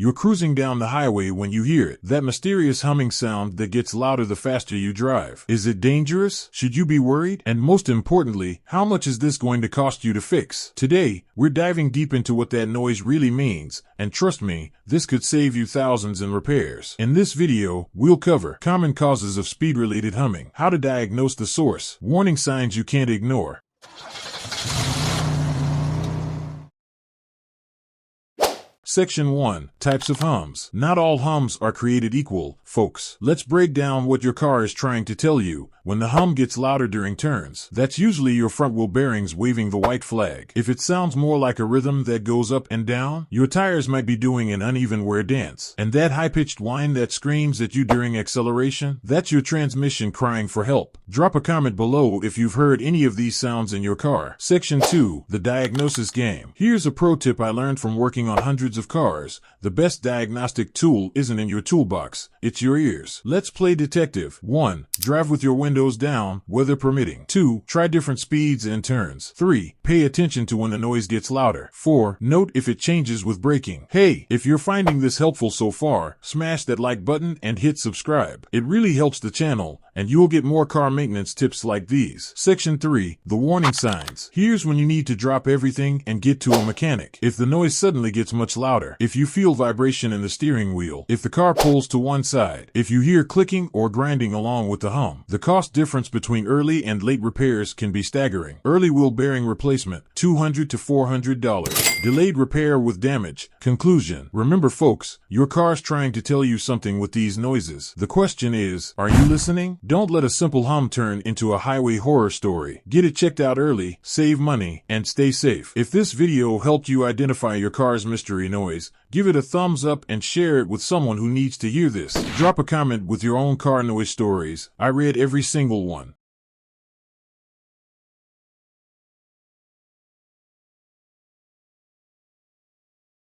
You're cruising down the highway when you hear it. That mysterious humming sound that gets louder the faster you drive. Is it dangerous? Should you be worried? And most importantly, how much is this going to cost you to fix? Today, we're diving deep into what that noise really means, and trust me, this could save you thousands in repairs. In this video, we'll cover common causes of speed-related humming, how to diagnose the source, warning signs you can't ignore. Section 1. Types of hums. Not all hums are created equal, folks. Let's break down what your car is trying to tell you. When the hum gets louder during turns, that's usually your front wheel bearings waving the white flag. If it sounds more like a rhythm that goes up and down, your tires might be doing an uneven wear dance. And that high-pitched whine that screams at you during acceleration, that's your transmission crying for help. Drop a comment below if you've heard any of these sounds in your car. Section 2. The diagnosis game. Here's a pro tip I learned from working on hundreds of cars. The best diagnostic tool isn't in your toolbox, it's your ears. Let's play detective. 1. Drive with your windows down, weather permitting. 2. Try different speeds and turns. 3. Pay attention to when the noise gets louder. 4. Note if it changes with braking. Hey, if you're finding this helpful so far, smash that like button and hit subscribe. It really helps the channel, and you'll get more car maintenance tips like these. Section 3. The warning signs. Here's when you need to drop everything and get to a mechanic. If the noise suddenly gets much louder, if you feel vibration in the steering wheel, if the car pulls to one side, if you hear clicking or grinding along with the hum, the cost difference between early and late repairs can be staggering. Early wheel bearing replacement, $200 to $400. Delayed repair with damage. Conclusion. Remember folks, your car's trying to tell you something with these noises. The question is, are you listening? Don't let a simple hum turn into a highway horror story. Get it checked out early, save money, and stay safe. If this video helped you identify your car's mystery noise, give it a thumbs up and share it with someone who needs to hear this. Drop a comment with your own car noise stories. I read every single one.